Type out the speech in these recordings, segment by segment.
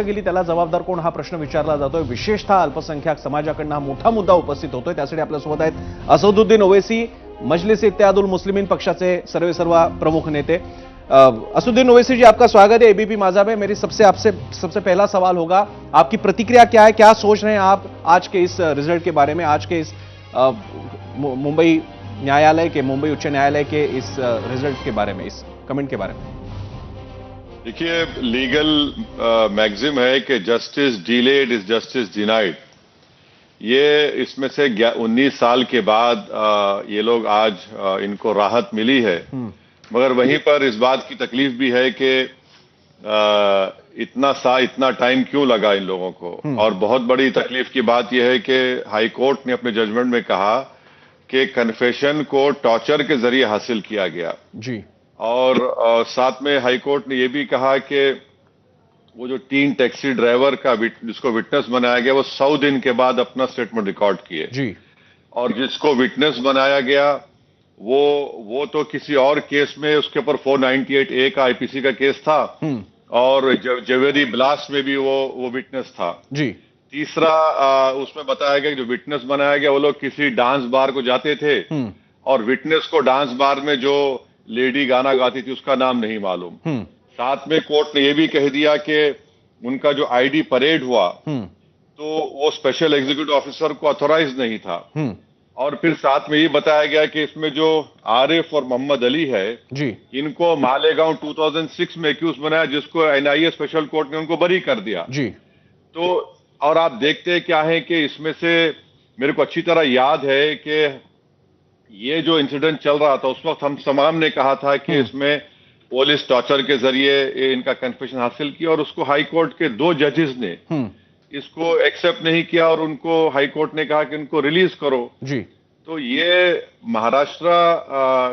गेली त्याला जबाबदार कोण हा प्रश्न विचारला जातोय। विशेषतः अल्पसंख्याक समाजाकडून हा मोठा मुद्दा उपस्थित होतोय। त्यासाठी आपल्यासोबत आहेत असदुद्दीन ओवैसी, मजलिस इत्तेहादुल मुस्लिमीन पक्षाचे सर्वेसर्वा प्रमुख नेते। असदुद्दीन ओवैसी जी, आपका स्वागत है एबीपी माझा में। मेरी सबसे पहला सवाल होगा, आपकी प्रतिक्रिया क्या है, क्या सोच रहे हैं आप आज के इस रिजल्ट के बारे में, आज के इस मुंबई उच्च न्यायालय के इस रिजल्ट के बारे में, इस कमेंट के बारे में? देखिए, लीगल मैक्सिम है कि justice delayed is justice denied. ये इसमें से 19 साल के बाद ये लोग आज इनको राहत मिली है, मगर वहीं पर इस बात की तकलीफ भी है कि इतना टाइम क्यों लगा इन लोगों को। और बहुत बड़ी तकलीफ की बात यह है कि हाई कोर्ट ने अपने जजमेंट में कहा कि कन्फेशन को टॉर्चर के जरिए हासिल किया गया जी। और साथ में हाई कोर्ट ने यह भी कहा कि वो जो 3 टैक्सी ड्राइवर का जिसको विटनेस बनाया गया, वो 100 दिन के बाद अपना स्टेटमेंट रिकॉर्ड किए जी। और जिसको विटनेस बनाया गया वो तो किसी और केस में, उसके ऊपर 498A का आईपीसी का केस था और जवेरी ब्लास्ट में भी वो विटनेस था जी। तीसरा उसमें बताया गया कि जो विटनेस बनाया गया वो लोग किसी डांस बार को जाते थे और विटनेस को डांस बार में जो लेडी गाना गाती थी उसका नाम नहीं मालूम। साथ में कोर्ट ने यह भी कह दिया कि उनका जो आईडी परेड हुआ तो वो स्पेशल एग्जीक्यूटिव ऑफिसर को ऑथोराइज नहीं था। और फिर साथ में ये बताया गया कि इसमें जो आरिफ और मोहम्मद अली है जी, इनको मालेगांव 2006 में एक्यूज बनाया, जिसको एनआईए स्पेशल कोर्ट ने उनको बरी कर दिया जी। तो और आप देखते क्या है कि इसमें से मेरे को अच्छी तरह याद है कि ये जो इंसिडेंट चल रहा था उस वक्त हम तमाम ने कहा था कि इसमें पुलिस टॉर्चर के जरिए इनका कन्फेशन हासिल किया और उसको हाई कोर्ट के 2 जजेस ने इसको एक्सेप्ट नहीं किया और उनको हाई कोर्ट ने कहा कि इनको रिलीज करो जी। तो ये महाराष्ट्र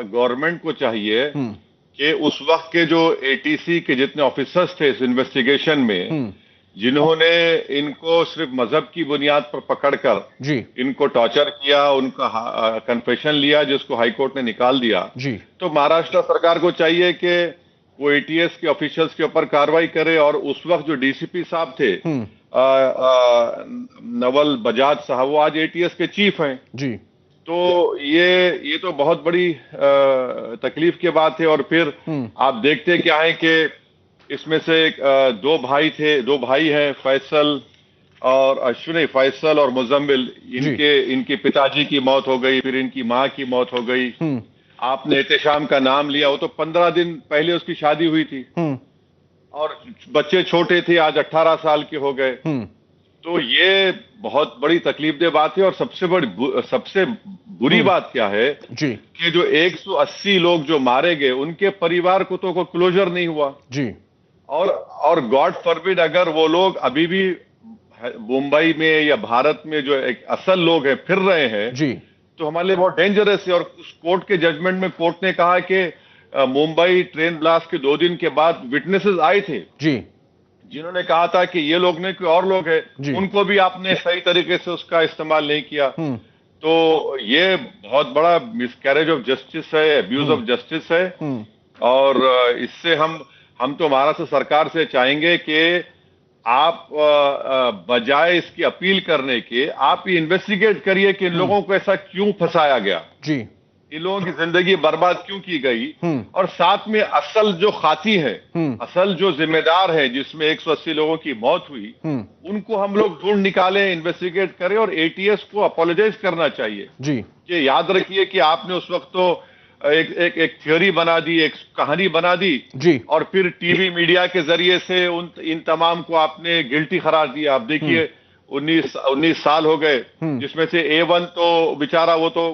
गवर्नमेंट को चाहिए कि उस वक्त के जो एटीसी के जितने ऑफिसर्स थे इस इन्वेस्टिगेशन में, जिन्होंने इनको सिर्फ मजहब की बुनियाद पर पकड़कर जी इनको टॉर्चर किया, उनका कन्फेशन लिया जिसको हाई कोर्ट ने निकाल दिया जी, तो महाराष्ट्र सरकार को चाहिए कि वो एटीएस के ऑफिशियल्स के ऊपर कार्रवाई करे। और उस वक्त जो डीसीपी साहब थे नवल बजाज साहब, वो आज एटीएस के चीफ हैं जी। तो ये तो बहुत बड़ी तकलीफ की बात है। और फिर आप देखते क्या है कि इसमें से 2 भाई हैं, फैसल और अश्विनी, फैसल और मुजम्मिल। इनके पिताजी की मौत हो गई, फिर इनकी मां की मौत हो गई। आपने एहतेशाम का नाम लिया, वो तो 15 दिन पहले उसकी शादी हुई थी और बच्चे छोटे थे, आज 18 साल के हो गए। तो ये बहुत बड़ी तकलीफदेह बात है। और सबसे बुरी बात क्या है जी कि जो 180 लोग जो मारे गए उनके परिवार को तो कोई क्लोजर नहीं हुआ जी। और गॉड फॉरबिड अगर वो लोग अभी भी मुंबई में या भारत में जो एक असल लोग हैं फिर रहे हैं जी, तो हमारे लिए बहुत डेंजरस है। और उस कोर्ट के जजमेंट में कोर्ट ने कहा कि मुंबई ट्रेन ब्लास्ट के 2 दिन के बाद विटनेसेस आए थे जी, जिन्होंने कहा था कि ये लोग नहीं, कोई और लोग हैं, उनको भी आपने सही तरीके से उसका इस्तेमाल नहीं किया। तो ये बहुत बड़ा मिसकैरेज ऑफ जस्टिस है, अब्यूज ऑफ जस्टिस है। और इससे हम तो महाराष्ट्र सरकार से चाहेंगे कि आप बजाय इसकी अपील करने के आप ये इन्वेस्टिगेट करिए कि इन लोगों को ऐसा क्यों फंसाया गया जी, इन लोगों की जिंदगी बर्बाद क्यों की गई। और साथ में असल जो खाती है, असल जो जिम्मेदार है जिसमें 180 लोगों की मौत हुई, उनको हम लोग ढूंढ निकालें, इन्वेस्टिगेट करें। और एटीएस को अपोलोजाइज करना चाहिए जी कि याद रखिए कि आपने उस वक्त तो एक थ्योरी बना दी, एक कहानी बना दी जी, और फिर टीवी मीडिया के जरिए से इन तमाम को आपने गिल्टी करार दिया। आप देखिए 19 साल हो गए, जिसमें से A1 तो बेचारा वो तो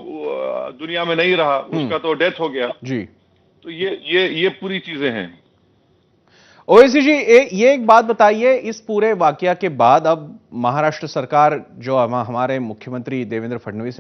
दुनिया में नहीं रहा, उसका तो डेथ हो गया जी। तो ये पूरी चीजें हैं। ओवैसी जी, ये एक बात बताइए, इस पूरे वाकया के बाद अब महाराष्ट्र सरकार जो हमारे मुख्यमंत्री देवेंद्र फडणवीस हैं